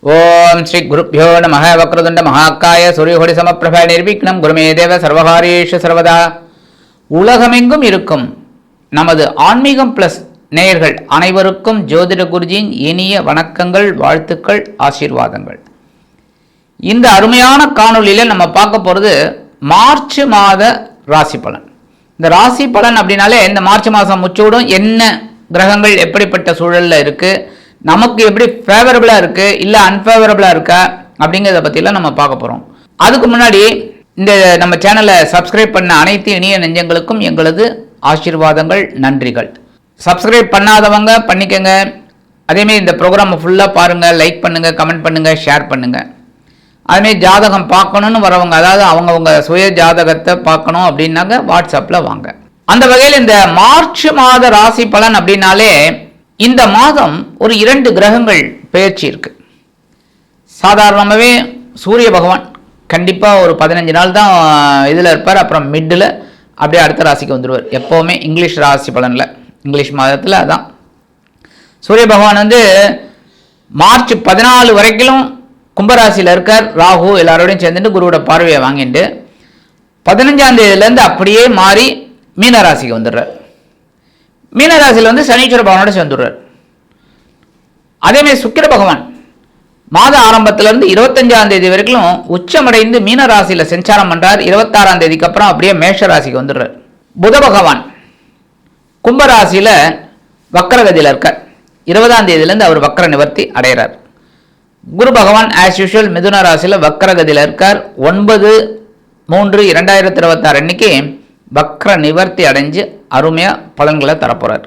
ஓம் ஸ்ரீ குருப்யோ நம. வக்ரதுண்ட மகாக்காய சூரியகோடி சமப்பிரப நிர்விக்னம் குருமே தேவ சர்வகாரியேஷு சர்வதா. உலகமெங்கும் இருக்கும் நமது ஆன்மீகம் பிளஸ் நேயர்கள் அனைவருக்கும் ஜோதிட குருஜியின் இனிய வணக்கங்கள், வாழ்த்துக்கள், ஆசீர்வாதங்கள். இந்த அருமையான காணொலியில் நம்ம பார்க்க போகிறது மார்ச் மாத ராசி பலன். இந்த ராசி பலன் அப்படின்னாலே இந்த மார்ச் மாதம் முச்சூடும் என்ன கிரகங்கள் எப்படிப்பட்ட சூழலில் இருக்குது, நமக்கு எப்படி ஃபேவரபிளாக இருக்குது இல்லை அன்ஃபேவரபிளாக இருக்கா அப்படிங்கிறத பற்றிலாம் நம்ம பார்க்க போகிறோம். அதுக்கு முன்னாடி இந்த நம்ம சேனலை சப்ஸ்கிரைப் பண்ண அனைத்து இனிய நெஞ்சங்களுக்கும் எங்களது ஆசீர்வாதங்கள், நன்றிகள். சப்ஸ்கிரைப் பண்ணாதவங்க பண்ணிக்கங்க. அதேமாரி இந்த ப்ரோக்ராமை ஃபுல்லாக பாருங்கள், லைக் பண்ணுங்கள், கமெண்ட் பண்ணுங்கள், ஷேர் பண்ணுங்கள். அதுமாரி ஜாதகம் பார்க்கணுன்னு வரவங்க, அதாவது அவங்கவுங்க சுய ஜாதகத்தை பார்க்கணும் அப்படின்னாக்க வாட்ஸ்அப்பில் வாங்க. அந்த வகையில் இந்த மார்ச் மாத ராசி பலன் அப்படின்னாலே இந்த மாதம் ஒரு 2 கிரகங்கள் பெயர்ச்சி இருக்கு. சாதாரணமாகவே சூரிய பகவான் கண்டிப்பாக ஒரு 15 நாள் தான் இதில் இருப்பார். அப்புறம் மிட்டில் அப்படியே அடுத்த ராசிக்கு வந்துடுவார். எப்போவுமே இங்கிலீஷ் ராசி பலனில், இங்கிலீஷ் மாதத்தில் அதான். சூரிய பகவான் மார்ச் 14 வரைக்கும் கும்பராசியில் இருக்கார். ராகு எல்லாரோடையும் சேர்ந்துட்டு குருவோட பார்வையை வாங்கிட்டு 15ஆம் தேதியிலேருந்து அப்படியே மாறி மீனராசிக்கு வந்துடுறார். மீனராசியில் சனீஸ்வர பகவானோட சேர்ந்துடுறார். அதேமாதிரி சுக்கிர பகவான் மாத ஆரம்பத்திலிருந்து 25ஆம் தேதி வரைக்கும் உச்சமடைந்து மீனராசியில் சஞ்சாரம் பண்ணுறார். 26ஆம் தேதிக்கு அப்புறம் அப்படியே மேஷராசிக்கு வந்துடுறார். புத பகவான் கும்பராசியில் வக்கரகதியில் இருக்கார். 20ஆம் தேதியிலேருந்து அவர் வக்கர நிவர்த்தி அடைகிறார். குரு பகவான் ஆஸ் யூஷுவல் மிதுன ராசியில் வக்கரகதியில் இருக்கார். 9/3/2026 அன்னைக்கு வக்ர நிவர்த்தி அடைஞ்சு அருமையாக பலன்களை தரப்போகிறார்.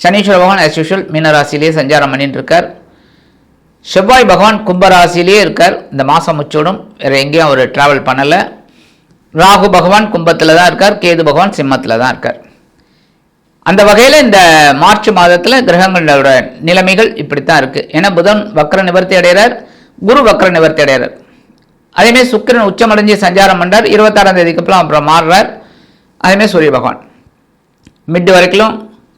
சனீஸ்வர பகவான் ஆஸ் யூஷுவல் மீனராசிலேயே சஞ்சாரம் பண்ணிட்டு இருக்கார். செவ்வாய் பகவான் கும்பராசிலேயே இருக்கார். இந்த மாதம் முச்சோடும் வேறு எங்கேயும் அவர் ட்ராவல் பண்ணலை. ராகு பகவான் கும்பத்தில் தான் இருக்கார். கேது பகவான் சிம்மத்தில் தான் இருக்கார். அந்த வகையில் இந்த மார்ச் மாதத்தில் கிரகங்களோட நிலைமைகள் இப்படித்தான் இருக்குது. ஏன்னா புதன் வக்ர நிவர்த்தி அடைகிறார், குரு வக்ர நிவர்த்தி அடைகிறார். அதேமாதிரி சுக்கிரன் உச்சமடைஞ்சு சஞ்சாரம் பண்ணுறார். 26ஆம் தேதிக்கு அப்புறம் மாறுறார். அதேமாதிரி சூரிய பகவான் மிட் வரைக்கும்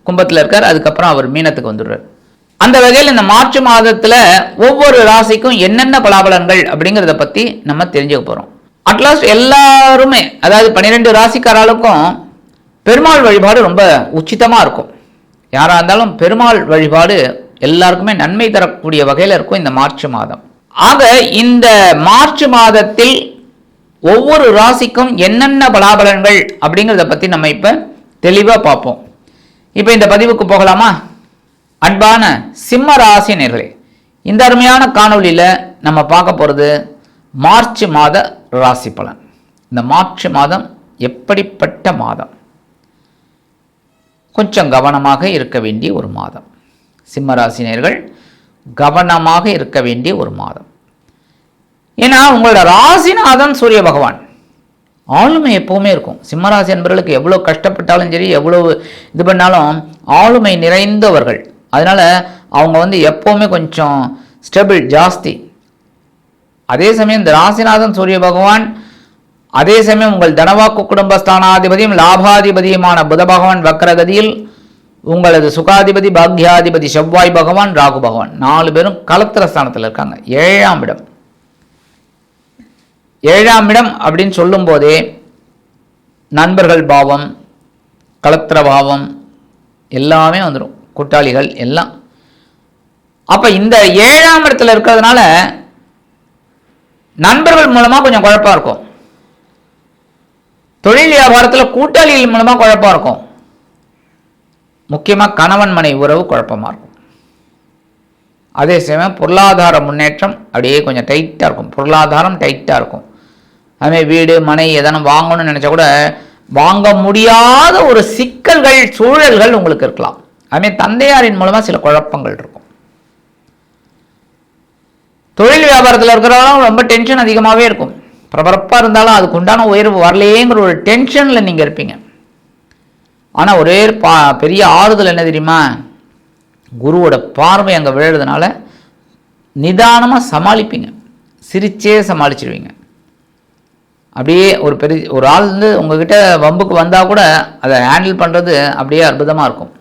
கும்பத்தில் இருக்கார். அதுக்கப்புறம் அவர் மீனத்துக்கு வந்துடுறார். அந்த வகையில் இந்த மார்ச் மாதத்தில் ஒவ்வொரு ராசிக்கும் என்னென்ன பலாபலன்கள் அப்படிங்கிறத பற்றி நம்ம தெரிஞ்சுக்க போகிறோம். அட்லாஸ்ட் எல்லாருமே, அதாவது 12 ராசிக்காரர்களுக்கும் பெருமாள் வழிபாடு ரொம்ப உச்சிதமாக இருக்கும். யாராக இருந்தாலும் பெருமாள் வழிபாடு எல்லாருக்குமே நன்மை தரக்கூடிய வகையில் இருக்கும் இந்த மார்ச் மாதம். ஆக இந்த மார்ச் மாதத்தில் ஒவ்வொரு ராசிக்கும் என்னென்ன பலாபலன்கள் அப்படிங்கிறத பற்றி நம்ம இப்போ தெளிவாக பார்ப்போம். இப்போ இந்த பதிவுக்கு போகலாமா? அன்பான சிம்ம ராசி நேயர்களே, இந்த அருமையான காணொலியில் நம்ம பார்க்க போகிறது மார்ச் மாத ராசி பலன். இந்த மார்ச் மாதம் எப்படிப்பட்ட மாதம்? கொஞ்சம் கவனமாக இருக்க வேண்டிய ஒரு மாதம். சிம்ம ராசினியர்கள் கவனமாக இருக்க வேண்டிய ஒரு மாதம். ஏன்னா உங்களோட ராசிநாதன் சூரிய பகவான் ஆளுமை எப்பவுமே இருக்கும். சிம்மராசி என்பவர்களுக்கு எவ்வளோ கஷ்டப்பட்டாலும் சரி, எவ்வளோ இது பண்ணாலும் ஆளுமை நிறைந்தவர்கள். அதனால அவங்க எப்பவுமே கொஞ்சம் ஸ்டெபிள் ஜாஸ்தி. அதே சமயம் இந்த ராசிநாதன் சூரிய பகவான், அதே சமயம் உங்கள் தனவாக்கு குடும்பஸ்தானாதிபதியும் லாபாதிபதியுமான புத பகவான் வக்கரகதியில், உங்களது சுகாதிபதி பாக்யாதிபதி செவ்வாய் பகவான், ராகு பகவான் 4 பேரும் கலத்திர ஸ்தானத்தில் இருக்காங்க. 7ஆம் இடம். 7ஆம் இடம் அப்படின்னு சொல்லும் போதே நண்பர்கள் பாவம், கலத்திர பாவம் எல்லாமே வந்துடும், கூட்டாளிகள் எல்லாம். அப்போ இந்த 7ஆம் இடத்துல இருக்கிறதுனால நண்பர்கள் மூலமாக கொஞ்சம் குழப்பம் இருக்கும். தொழில் வியாபாரத்தில் கூட்டாளிகள் மூலமாக குழப்பம் இருக்கும். முக்கியமாக கணவன் மனைவி உறவு குழப்பமாக இருக்கும். அதே சமயம் பொருளாதார முன்னேற்றம் அப்படியே கொஞ்சம் டைட்டாக இருக்கும். பொருளாதாரம் டைட்டாக இருக்கும். அதுமாதிரி வீடு மனை எதனா வாங்கணும்னு நினச்சா கூட வாங்க முடியாத ஒரு சிக்கல்கள், சூழல்கள் உங்களுக்கு இருக்கலாம். அதுமாதிரி தந்தையாரின் மூலமாக சில குழப்பங்கள் இருக்கும். தொழில் வியாபாரத்தில் இருக்கிறவங்க ரொம்ப டென்ஷன் அதிகமாகவே இருக்கும். பரபரப்பாக இருந்தாலும் அதுக்கு உண்டான உயர்வு வரலையேங்கிற ஒரு டென்ஷனில் நீங்கள் இருப்பீங்க. ஆனால் ஒரே பெரிய ஆறுதல் என்ன தெரியுமா? குருவோட பார்வை அங்கே விழுறதுனால நிதானமாக சமாளிப்பீங்க. சிரிச்சே சமாளிச்சிடுவீங்க. அப்படியே ஒரு ஆள் உங்ககிட்ட வம்புக்கு வந்தால் கூட அதை ஹேண்டில் பண்ணுறது அப்படியே அற்புதமாக இருக்கும்.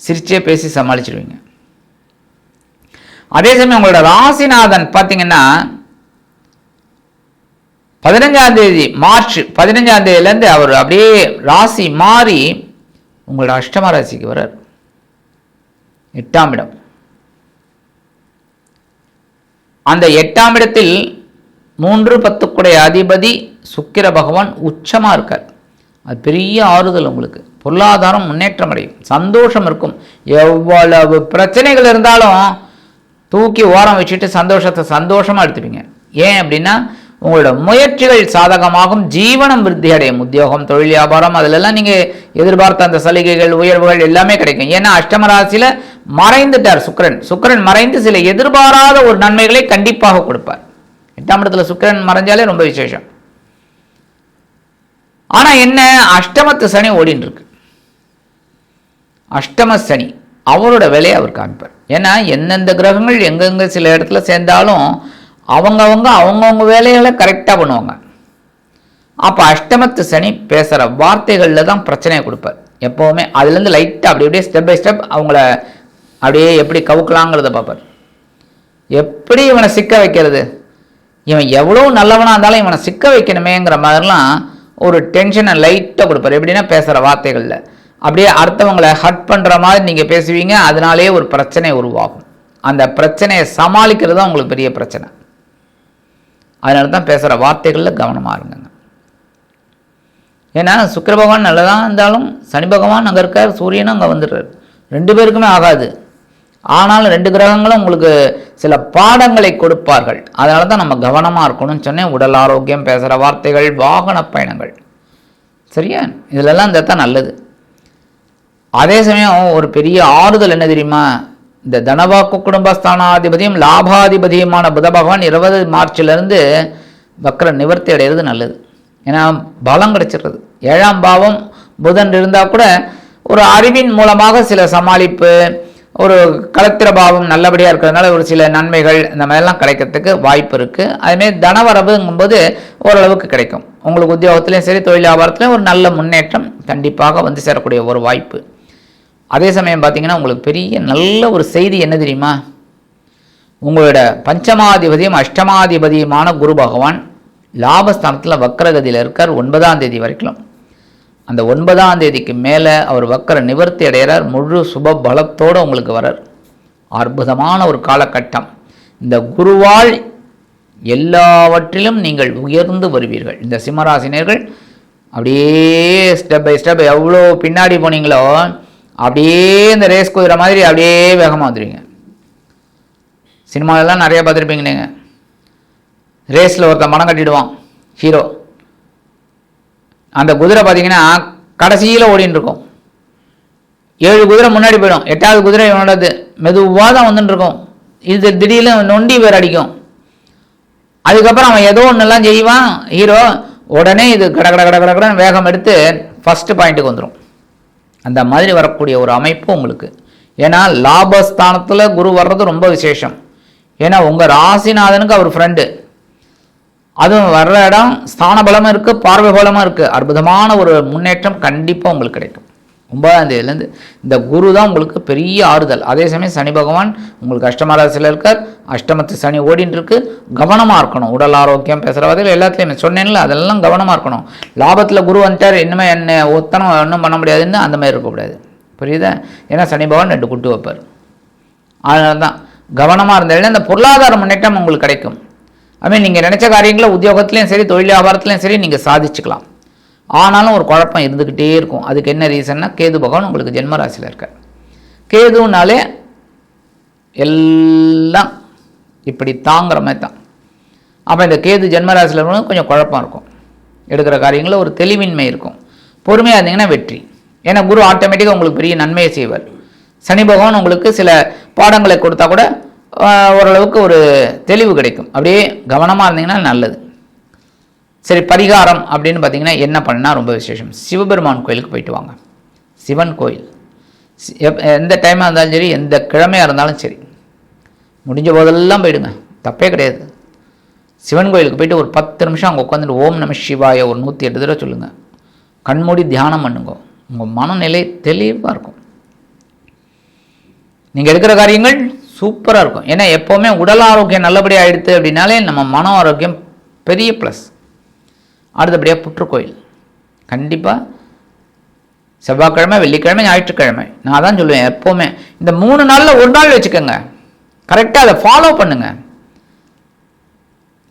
சிரிச்சே பேசி சமாளிச்சிடுவீங்க. அதே சமயம் உங்களோட ராசிநாதன் பார்த்தீங்கன்னா 15ஆம் தேதி மார்ச் 15ஆம் தேதியிலேருந்து அவர் அப்படியே ராசி மாறி உங்களோட அஷ்டம ராசிக்கு வர்றார். 8ஆம் இடம். அந்த 8ஆம் இடத்தில் 3-10 அதிபதி சுக்கிர பகவான் உச்சமாக இருக்கார். அது பெரிய ஆறுதல். உங்களுக்கு பொருளாதாரம் முன்னேற்றம் அடையும், சந்தோஷம் இருக்கும். எவ்வளவு பிரச்சனைகள் இருந்தாலும் தூக்கி ஓரம் வச்சுட்டு சந்தோஷமாக எடுத்துப்பீங்க. ஏன் அப்படின்னா உங்களோட முயற்சிகள் சாதகமாகும், ஜீவனம் விருத்தி அடையும். உத்தியோகம், தொழில், வியாபாரம் அதிலெல்லாம் நீங்கள் எதிர்பார்த்த அந்த சலுகைகள், உயர்வுகள் எல்லாமே கிடைக்கும். ஏன்னா அஷ்டமராசியில் மறைந்துட்டார் சுக்கிரன். சுக்கிரன் மறைந்து சில எதிர்பாராத ஒரு நன்மைகளை கண்டிப்பாக கொடுப்பார். 8ஆம் இடத்துல சுக்கிரன் மறைஞ்சாலே ரொம்ப விசேஷம். ஆனால் என்ன, அஷ்டமத்து சனி ஓடின்னு இருக்கு. அஷ்டம சனி அவரோட வேலையை அவர் காமிப்பார். ஏன்னா எந்தெந்த கிரகங்கள் எங்கெங்க சில இடத்துல சேர்ந்தாலும் அவங்கவுங்க வேலைகளை கரெக்டாக பண்ணுவாங்க. அப்போ அஷ்டமத்து சனி பேசுகிற வார்த்தைகளில் தான் பிரச்சனையை கொடுப்பார் எப்போவுமே. அதுலேருந்து லைட்டாக அப்படியே ஸ்டெப் பை ஸ்டெப் அவங்கள அப்படியே எப்படி கவுக்கலாங்கிறத பார்ப்பார். எப்படி இவனை சிக்க வைக்கிறது, இவன் எவ்வளோ நல்லவனாக இருந்தாலும் இவனை சிக்க வைக்கணுமேங்கிற மாதிரிலாம் ஒரு டென்ஷனை லைட்டாக கொடுப்பார். எப்படின்னா பேசுகிற வார்த்தைகளில் அப்படியே அடுத்தவங்களை ஹர்ட் பண்ணுற மாதிரி நீங்கள் பேசுவீங்க. அதனாலே ஒரு பிரச்சனை உருவாகும். அந்த பிரச்சனையை சமாளிக்கிறது தான் உங்களுக்கு பெரிய பிரச்சனை. அதனால தான் பேசுகிற வார்த்தைகளில் கவனமாக இருங்க. ஏன்னா சுக்கிர பகவான் நல்லதாக இருந்தாலும் சனி பகவான் அங்கே இருக்கார், சூரியனும் அங்கே வந்துடுறார். 2 பேருக்குமே ஆகாது. ஆனாலும் 2 கிரகங்களும் உங்களுக்கு சில பாடங்களை கொடுப்பார்கள். அதனால தான் நம்ம கவனமாக இருக்கணும்னு சொன்னேன். உடல் ஆரோக்கியம், பேசுகிற வார்த்தைகள், வாகன பயணங்கள், சரியா, இதிலெல்லாம் இந்த தான் நல்லது. அதே சமயம் ஒரு பெரிய ஆறுதல் என்ன தெரியுமா, இந்த தனவாக்கு குடும்பஸ்தானாதிபதியும் லாபாதிபதியுமான புத பகவான் 20 மார்ச்சிலிருந்து வக்ர நிவர்த்தி அடைகிறது நல்லது. ஏன்னா பலம் கிடைச்சிடுறது. 7ஆம் பாவம் புதன் இருந்தால் கூட ஒரு அறிவின் மூலமாக சில சமாளிப்பு, ஒரு கலத்திர பாவம் நல்லபடியாக இருக்கிறதுனால ஒரு சில நன்மைகள் இந்த மாதிரிலாம் கிடைக்கிறதுக்கு வாய்ப்பு இருக்குது. அதுமாரி தனவரவுங்கும்போது ஓரளவுக்கு கிடைக்கும். உங்களுக்கு உத்தியோகத்துலேயும் சரி, தொழில் வியாபாரத்துலேயும் ஒரு நல்ல முன்னேற்றம் கண்டிப்பாக வந்து சேரக்கூடிய ஒரு வாய்ப்பு. அதே சமயம் பார்த்தீங்கன்னா உங்களுக்கு பெரிய நல்ல ஒரு செய்தி என்ன தெரியுமா, உங்களோட பஞ்சமாதிபதியும் அஷ்டமாதிபதியுமான குரு பகவான் லாபஸ்தானத்தில் வக்கரகதியில் இருக்கார் 9ஆம் தேதி வரைக்கும். அந்த 9ஆம் தேதிக்கு மேலே அவர் வக்கர நிவர்த்தி அடைகிறார். முழு சுப பலத்தோடு உங்களுக்கு வரார். அற்புதமான ஒரு காலகட்டம். இந்த குருவால் எல்லாவற்றிலும் நீங்கள் உயர்ந்து வருவீர்கள். இந்த சிம்மராசினியர்கள் அப்படியே ஸ்டெப் பை ஸ்டெப் எவ்வளோ பின்னாடி போனீங்களோ அப்படியே இந்த ரேஸ் குதிரை மாதிரி அப்படியே வேகமாக வந்துடுவீங்க. சினிமாவெல்லாம் நிறையா பார்த்துருப்பீங்க நீங்கள். ரேஸில் ஒருத்தன் மனம் கட்டிடுவான் ஹீரோ. அந்த குதிரை பார்த்தீங்கன்னா கடைசியில் ஓடின்னு இருக்கும். 7 குதிரை முன்னாடி போயிடும், 8ஆவது குதிரை இவனோடது மெதுவாக தான் வந்துட்டு இருக்கும். இது திடீர்னு நொண்டி பேர் அடிக்கும். அதுக்கப்புறம் அவன் ஏதோ ஒன்றெல்லாம் செய்வான் ஹீரோ, உடனே இது கடன்னு வேகம் எடுத்து ஃபஸ்ட்டு பாயிண்ட்டுக்கு வந்துடும். அந்த மாதிரி வரக்கூடிய ஒரு அமைப்பு உங்களுக்கு. ஏன்னா லாபஸ்தானத்தில் குரு வர்றது ரொம்ப விசேஷம். ஏன்னா உங்கள் ராசிநாதனுக்கு அவர் ஃப்ரெண்டு. அதுவும் வர்ற இடம் ஸ்தான பலமும் இருக்குது, பார்வை பலமும் இருக்குது. அற்புதமான ஒரு முன்னேற்றம் கண்டிப்பாக உங்களுக்கு கிடைக்கும். 9ஆம் தேதியிலேருந்து இந்த குரு தான் உங்களுக்கு பெரிய ஆறுதல். அதே சமயம் சனி பகவான் உங்களுக்கு அஷ்டமராசியில் இருக்கார். அஷ்டமத்து சனி ஓடின்னு இருக்கு. கவனமாக இருக்கணும். உடல் ஆரோக்கியம், பேசுகிற வகையில் எல்லாத்துலேயுமே சொன்னேன்ல, அதெல்லாம் கவனமாக இருக்கணும். லாபத்தில் குரு வந்துட்டார், இன்னுமே என்ன ஒத்தனம் ஒன்றும் பண்ண முடியாதுன்னு அந்த மாதிரி இருக்கக்கூடாது. புரியுதா? ஏன்னா சனி பகவான் 2 குட்டு வைப்பார். அதனால தான் கவனமாக இருந்தாலும் இந்த பொருளாதார முன்னேற்றம் உங்களுக்கு கிடைக்கும். அதுமாதிரி நீங்கள் நினச்ச காரியங்களை உத்தியோகத்துலேயும் சரி, தொழில் வியாபாரத்துலேயும் சரி நீங்கள் சாதிச்சுக்கலாம். ஆனாலும் ஒரு குழப்பம் இருந்துக்கிட்டே இருக்கும். அதுக்கு என்ன ரீசன்னா, கேது பகவான் உங்களுக்கு ஜென்மராசியில் இருக்கார். கேதுனாலே எல்லாம் இப்படி தாங்குற மாதிரி தான். அப்போ இந்த கேது ஜென்மராசியில் இருக்கணும், கொஞ்சம் குழப்பம் இருக்கும். எடுக்கிற காரியங்களில் ஒரு தெளிவின்மை இருக்கும். பொறுமையாக இருந்தீங்கன்னா வெற்றி. ஏன்னா குரு ஆட்டோமேட்டிக்காக உங்களுக்கு பெரிய நன்மையை செய்வார். சனி பகவான் உங்களுக்கு சில பாடங்களை கொடுத்தா கூட ஓரளவுக்கு ஒரு தெளிவு கிடைக்கும். அப்படியே கவனமாக இருந்தீங்கன்னா நல்லது. சரி, பரிகாரம் அப்படின்னு பார்த்தீங்கன்னா என்ன பண்ணால் ரொம்ப விசேஷம், சிவபெருமான் கோயிலுக்கு போயிட்டு வாங்க. சிவன் கோயில் எந்த டைமாக இருந்தாலும் சரி, எந்த கிழமையாக இருந்தாலும் சரி, முடிஞ்ச போதெல்லாம் போயிடுங்க, தப்பே கிடையாது. சிவன் கோயிலுக்கு போயிட்டு ஒரு 10 நிமிஷம் அங்கே உட்காந்துட்டு ஓம் நம சிவாய ஒரு 108 தடவை சொல்லுங்கள். கண்மூடி தியானம் பண்ணுங்க. உங்கள் மனநிலை தெளிவாக இருக்கும். நீங்கள் எடுக்கிற காரியங்கள் சூப்பராக இருக்கும். ஏன்னா எப்போவுமே உடல் ஆரோக்கியம் நல்லபடியாக ஆயிடுத்து அப்படின்னாலே நம்ம மன ஆரோக்கியம் பெரிய ப்ளஸ். அடுத்தபடியாக புற்றுக்கோயில் கண்டிப்பாக செவ்வாய்க்கிழமை, வெள்ளிக்கிழமை, ஞாயிற்றுக்கிழமை. நான் தான் சொல்லுவேன் எப்போவுமே இந்த 3 நாளில் ஒரு நாள் வச்சுக்கோங்க, கரெக்டாக அதை ஃபாலோ பண்ணுங்க.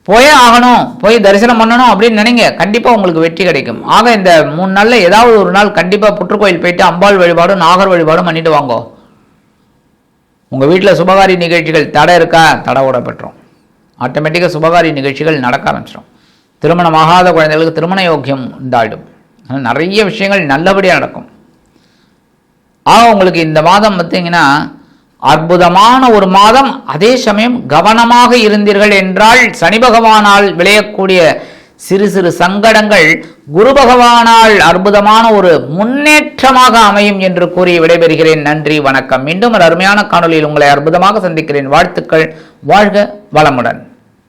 போயே ஆகணும், போய் தரிசனம் பண்ணணும் அப்படின்னு நினைங்க, கண்டிப்பாக உங்களுக்கு வெற்றி கிடைக்கும். ஆக இந்த 3 நாளில் ஏதாவது ஒரு நாள் கண்டிப்பாக புற்றுக்கோயில் போயிட்டு அம்பாள் வழிபாடும் நாகர் வழிபாடும் பண்ணிட்டு வாங்கோ. உங்கள் வீட்டில் சுபகாரி நிகழ்ச்சிகள் தடை இருக்கா, தடை கூட பெற்றோம். ஆட்டோமேட்டிக்காக சுபகாரி நிகழ்ச்சிகள் நடக்க ஆரம்பிச்சிடும். திருமணமாகாத குழந்தைகளுக்கு திருமண யோக்கியம் உண்டாயிடும். நிறைய விஷயங்கள் நல்லபடியாக நடக்கும். ஆக உங்களுக்கு இந்த மாதம் பார்த்தீங்கன்னா அற்புதமான ஒரு மாதம். அதே சமயம் கவனமாக இருந்தீர்கள் என்றால் சனி பகவானால் விளையக்கூடிய சிறு சிறு சங்கடங்கள் குரு பகவானால் அற்புதமான ஒரு முன்னேற்றமாக அமையும் என்று கூறி விடைபெறுகிறேன். நன்றி, வணக்கம். மீண்டும் ஒரு அருமையான காணொலியில் உங்களை அற்புதமாக சந்திக்கிறேன். வாழ்த்துக்கள். வாழ்க வளமுடன்.